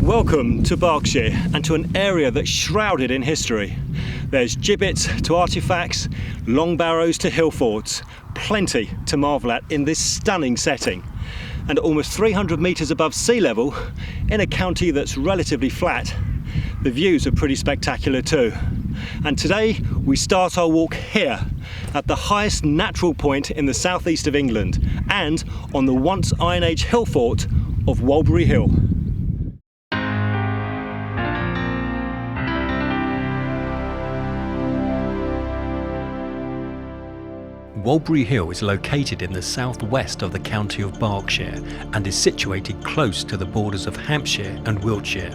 Welcome to Berkshire and to an area that's shrouded in history. There's gibbets to artefacts, long barrows to hill forts, plenty to marvel at in this stunning setting. And almost 300 metres above sea level, in a county that's relatively flat, the views are pretty spectacular too. And today we start our walk here, at the highest natural point in the southeast of England, and on the once Iron Age hill fort of Walbury Hill. Walbury Hill is located in the southwest of the county of Berkshire and is situated close to the borders of Hampshire and Wiltshire.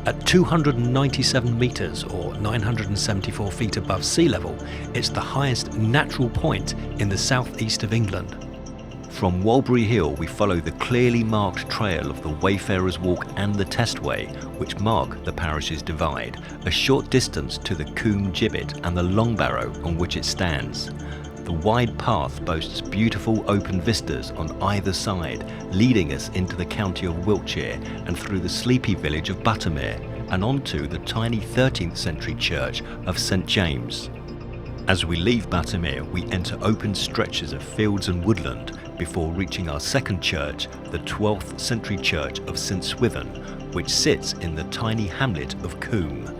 At 297 metres or 974 feet above sea level, it's the highest natural point in the southeast of England. From Walbury Hill we follow the clearly marked trail of the Wayfarer's Walk and the Testway, which mark the parish's divide, a short distance to the Combe Gibbet and the long barrow on which it stands. The wide path boasts beautiful open vistas on either side, leading us into the county of Wiltshire and through the sleepy village of Buttermere and onto the tiny 13th century church of St James. As we leave Buttermere, we enter open stretches of fields and woodland before reaching our second church, the 12th century church of St Swithin, which sits in the tiny hamlet of Combe.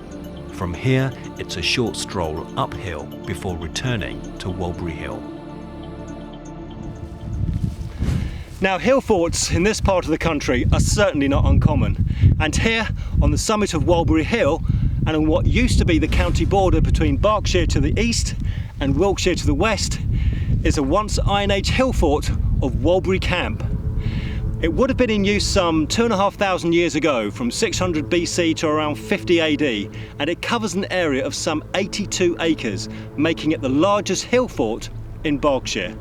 From here, it's a short stroll uphill before returning to Walbury Hill. Now, hill forts in this part of the country are certainly not uncommon. And here, on the summit of Walbury Hill, and on what used to be the county border between Berkshire to the east and Wiltshire to the west, is a once Iron Age hill fort of Walbury Camp. It would have been in use some 2,500 years ago, from 600 BC to around 50 AD, and it covers an area of some 82 acres, making it the largest hill fort in Berkshire.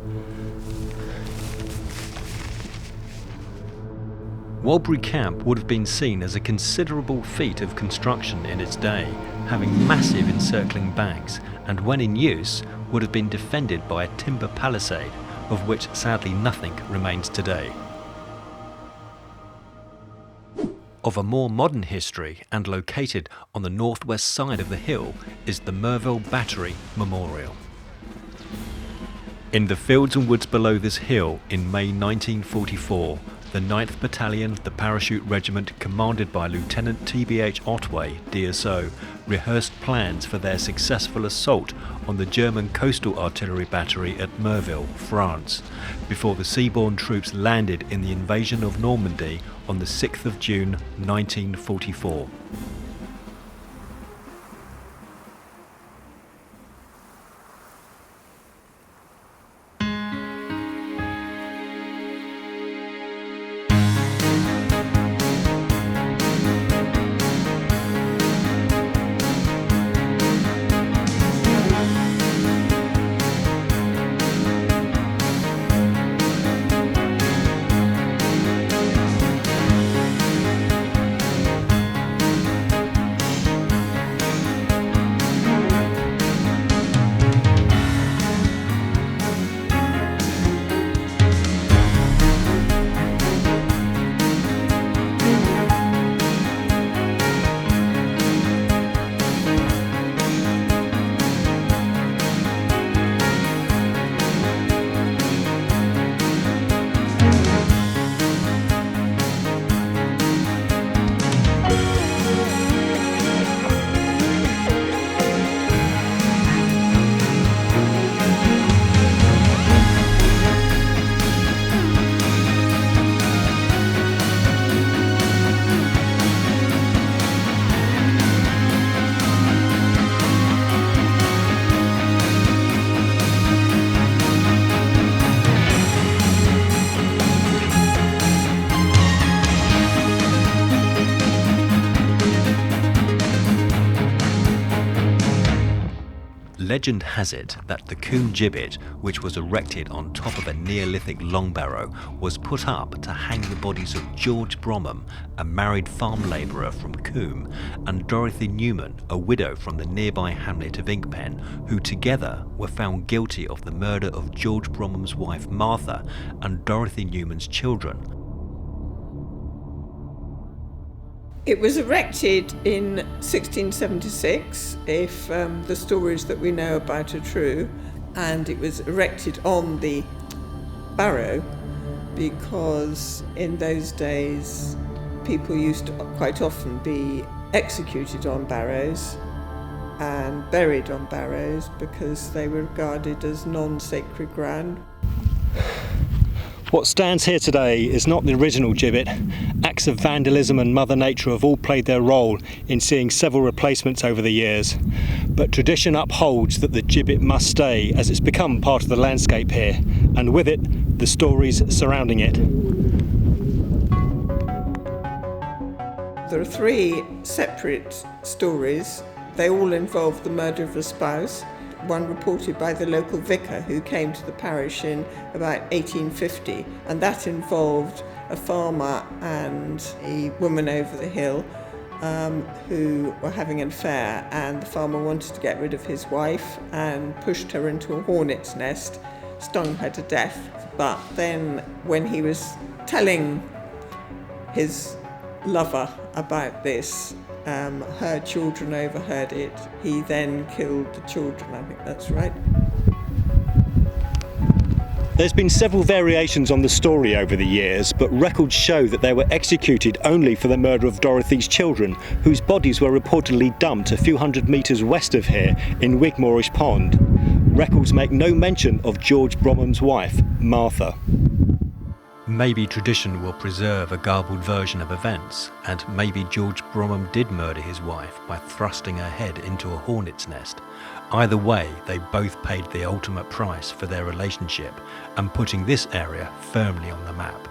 Walbury Camp would have been seen as a considerable feat of construction in its day, having massive encircling banks, and when in use would have been defended by a timber palisade, of which sadly nothing remains today. Of a more modern history and located on the northwest side of the hill is the Merville Battery Memorial. In the fields and woods below this hill in May 1944, the 9th Battalion, the Parachute Regiment commanded by Lieutenant T.B.H. Otway, DSO, rehearsed plans for their successful assault on the German coastal artillery battery at Merville, France, before the seaborne troops landed in the invasion of Normandy on the 6th of June 1944. Legend has it that the Combe Gibbet, which was erected on top of a Neolithic long barrow, was put up to hang the bodies of George Bromham, a married farm labourer from Combe, and Dorothy Newman, a widow from the nearby hamlet of Inkpen, who together were found guilty of the murder of George Bromham's wife Martha and Dorothy Newman's children. It was erected in 1676, if the stories that we know about are true, and it was erected on the barrow because in those days people used to quite often be executed on barrows and buried on barrows because they were regarded as non-sacred ground. What stands here today is not the original gibbet. Acts of vandalism and Mother Nature have all played their role in seeing several replacements over the years. But tradition upholds that the gibbet must stay as it's become part of the landscape here, and with it, the stories surrounding it. There are 3 separate stories. They all involve the murder of a spouse. One reported by the local vicar who came to the parish in about 1850, and that involved a farmer and a woman over the hill who were having an affair, and the farmer wanted to get rid of his wife and pushed her into a hornet's nest, stung her to death. But then when he was telling his lover about this, her children overheard it. He then killed the children, I think that's right. There's been several variations on the story over the years, but records show that they were executed only for the murder of Dorothy's children, whose bodies were reportedly dumped a few hundred metres west of here in Wigmorish Pond. Records make no mention of George Bromham's wife, Martha. Maybe tradition will preserve a garbled version of events, and maybe George Bromham did murder his wife by thrusting her head into a hornet's nest. Either way, they both paid the ultimate price for their relationship and putting this area firmly on the map.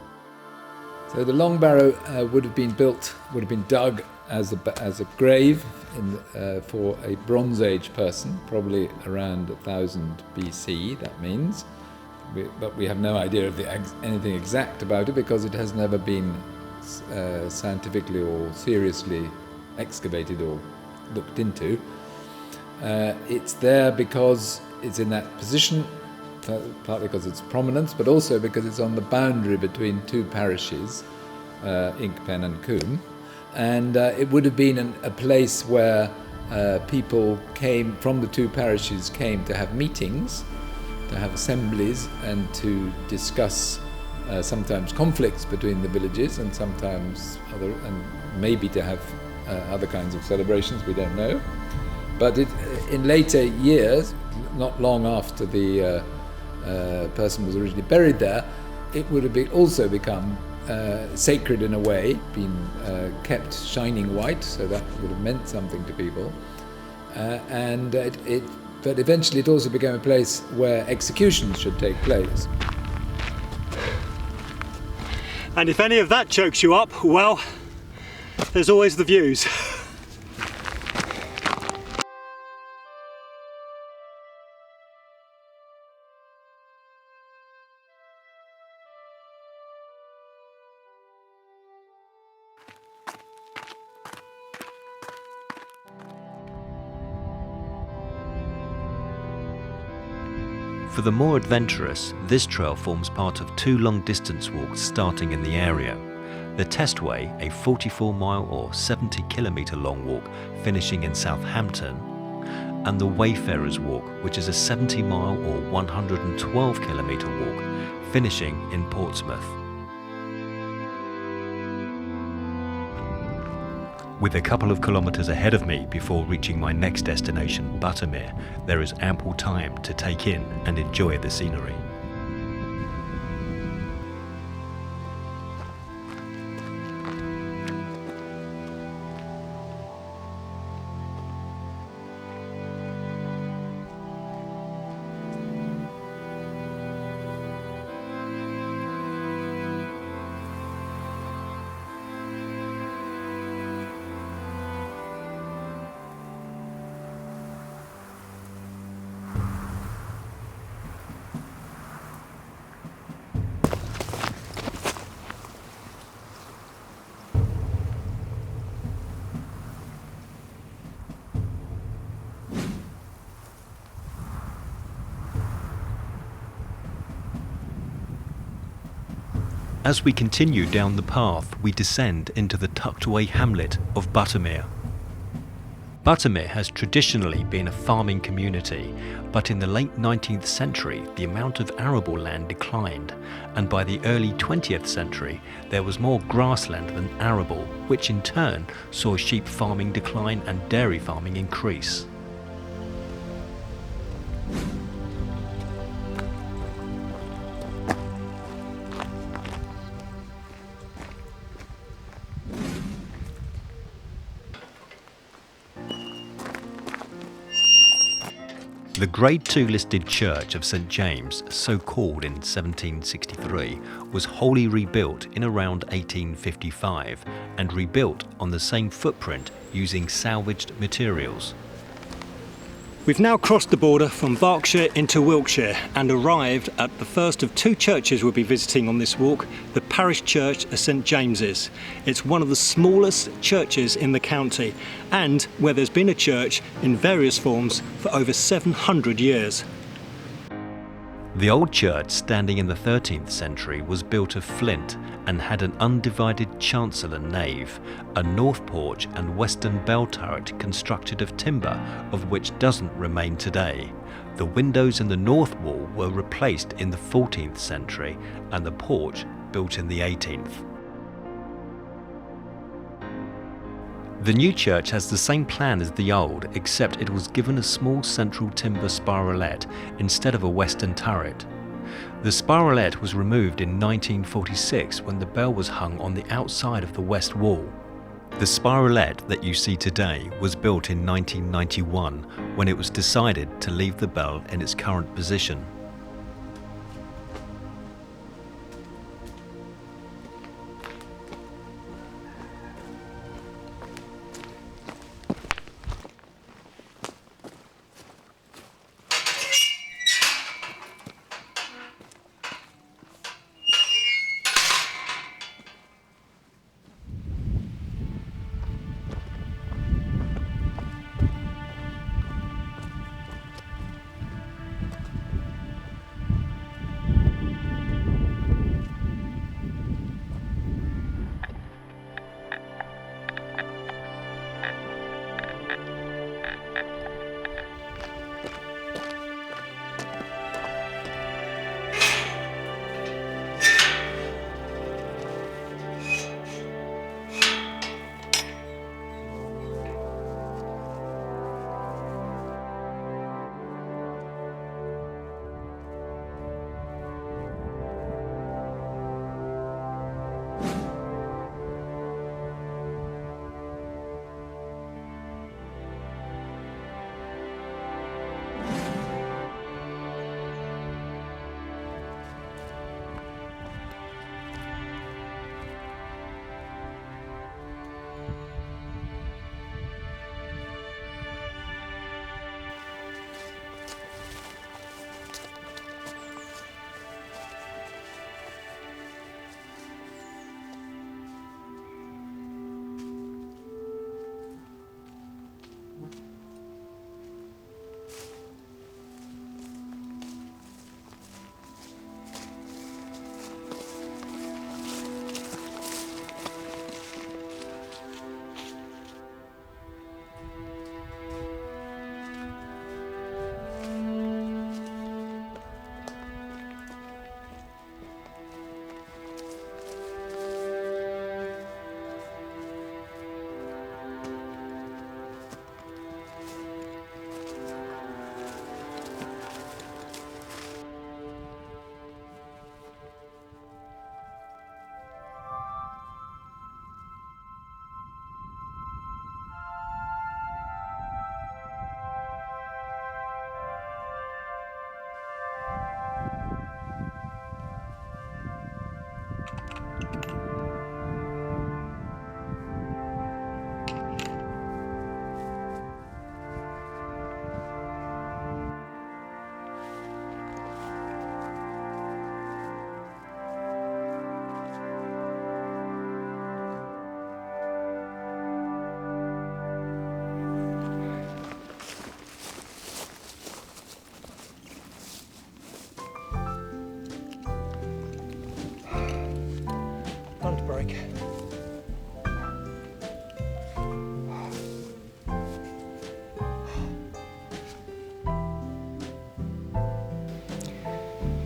So the long barrow would have been dug as a grave for a Bronze Age person, probably around 1000 BC, that means. But we have no idea of anything exact about it because it has never been scientifically or seriously excavated or looked into. It's there because it's in that position, partly because it's prominence, but also because it's on the boundary between 2 parishes, Inkpen and Combe. And it would have been a place where people came from the 2 parishes came to have meetings, to have assemblies, and to discuss sometimes conflicts between the villages and sometimes and maybe to have other kinds of celebrations, we don't know. But in later years, not long after the person was originally buried there, it would have also become sacred in a way, been kept shining white, so that would have meant something to people. But eventually it also became a place where executions should take place. And if any of that chokes you up, well, there's always the views. For the more adventurous, this trail forms part of 2 long-distance walks starting in the area. The Testway, a 44-mile or 70-kilometre long walk finishing in Southampton, and the Wayfarers Walk, which is a 70-mile or 112-kilometre walk finishing in Portsmouth. With a couple of kilometres ahead of me before reaching my next destination, Buttermere, there is ample time to take in and enjoy the scenery. As we continue down the path, we descend into the tucked-away hamlet of Buttermere. Buttermere has traditionally been a farming community, but in the late 19th century the amount of arable land declined, and by the early 20th century there was more grassland than arable, which in turn saw sheep farming decline and dairy farming increase. The Grade II listed Church of St James, so called in 1763, was wholly rebuilt in around 1855 and rebuilt on the same footprint using salvaged materials. We've now crossed the border from Berkshire into Wiltshire and arrived at the first of two churches we'll be visiting on this walk, the parish church of St James's. It's one of the smallest churches in the county and where there's been a church in various forms for over 700 years. The old church, standing in the 13th century, was built of flint and had an undivided chancel and nave, a north porch and western bell turret constructed of timber, of which doesn't remain today. The windows in the north wall were replaced in the 14th century and the porch built in the 18th. The new church has the same plan as the old, except it was given a small central timber spiralet instead of a western turret. The spiralet was removed in 1946 when the bell was hung on the outside of the west wall. The spiralet that you see today was built in 1991 when it was decided to leave the bell in its current position.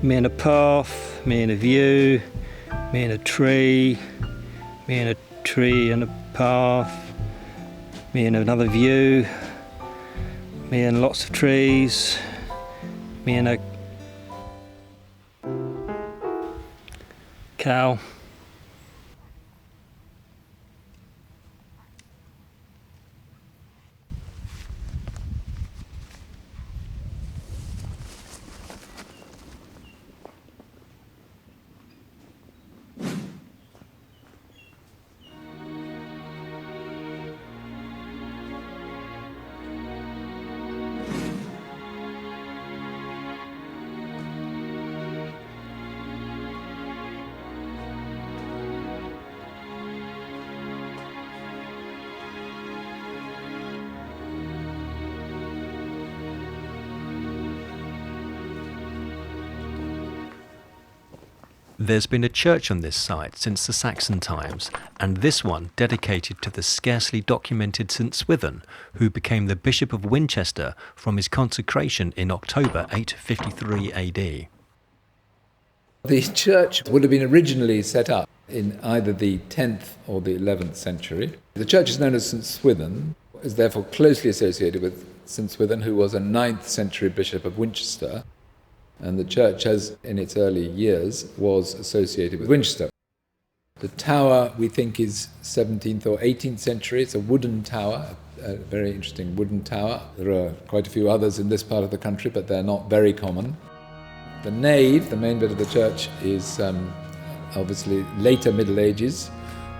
me and a path, me and a view, me and a tree, me and a tree and a path, me and another view, me and lots of trees, me and a cow. There's been a church on this site since the Saxon times, and this one dedicated to the scarcely documented St Swithin, who became the Bishop of Winchester from his consecration in October 853 AD. The church would have been originally set up in either the 10th or the 11th century. The church is known as St Swithin, is therefore closely associated with St Swithin, who was a 9th century Bishop of Winchester. And the church, as in its early years, was associated with Winchester. The tower, we think, is 17th or 18th century. It's a wooden tower, a very interesting wooden tower. There are quite a few others in this part of the country, but they're not very common. The nave, the main bit of the church, is obviously later Middle Ages,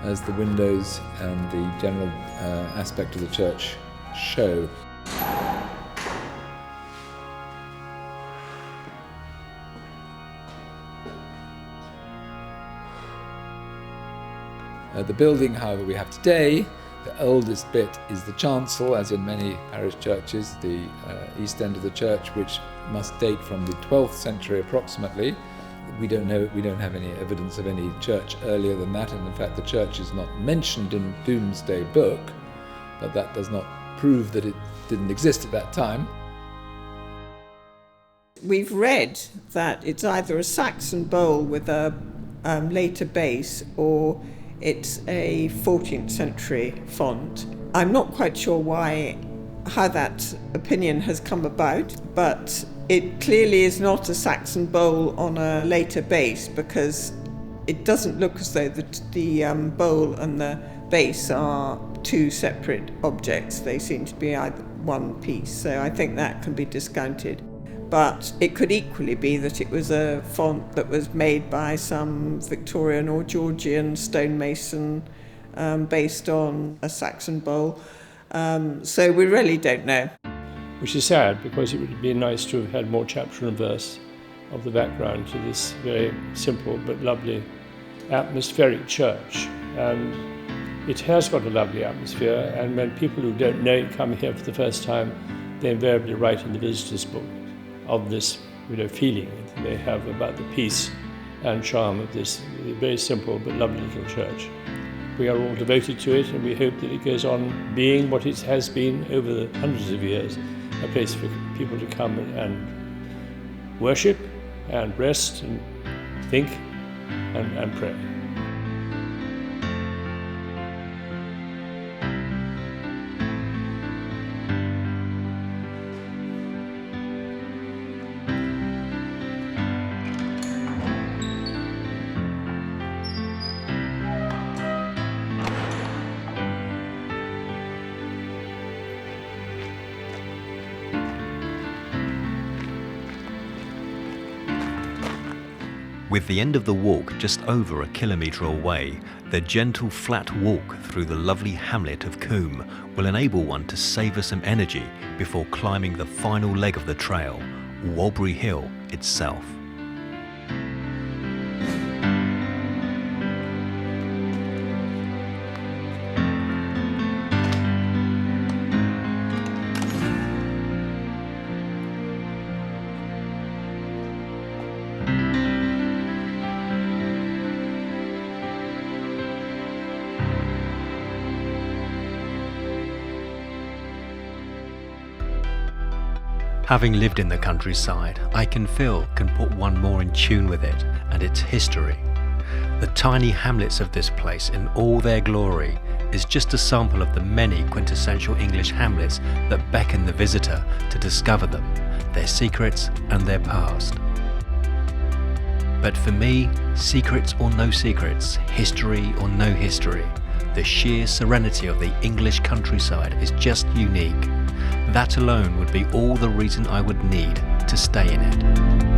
as the windows and the general aspect of the church show. The building, however, we have today, the oldest bit is the chancel, as in many parish churches, the east end of the church, which must date from the 12th century approximately. We don't know, we don't have any evidence of any church earlier than that, and in fact the church is not mentioned in Domesday Book, but that does not prove that it didn't exist at that time. We've read that it's either a Saxon bowl with a later base, or it's a 14th century font. I'm not quite sure how that opinion has come about, but it clearly is not a Saxon bowl on a later base, because it doesn't look as though the bowl and the base are two separate objects. They seem to be either one piece, so I think that can be discounted. But it could equally be that it was a font that was made by some Victorian or Georgian stonemason based on a Saxon bowl. So we really don't know. Which is sad, because it would have been nice to have had more chapter and verse of the background to this very simple but lovely atmospheric church. And it has got a lovely atmosphere, and when people who don't know it come here for the first time, they invariably write in the visitors' book of this feeling that they have about the peace and charm of this very simple but lovely little church. We are all devoted to it, and we hope that it goes on being what it has been over the hundreds of years, a place for people to come and worship and rest and think and pray. With the end of the walk just over a kilometre away, the gentle flat walk through the lovely hamlet of Combe will enable one to savour some energy before climbing the final leg of the trail, Walbury Hill itself. Having lived in the countryside, I can put one more in tune with it and its history. The tiny hamlets of this place in all their glory is just a sample of the many quintessential English hamlets that beckon the visitor to discover them, their secrets and their past. But for me, secrets or no secrets, history or no history, the sheer serenity of the English countryside is just unique. That alone would be all the reason I would need to stay in it.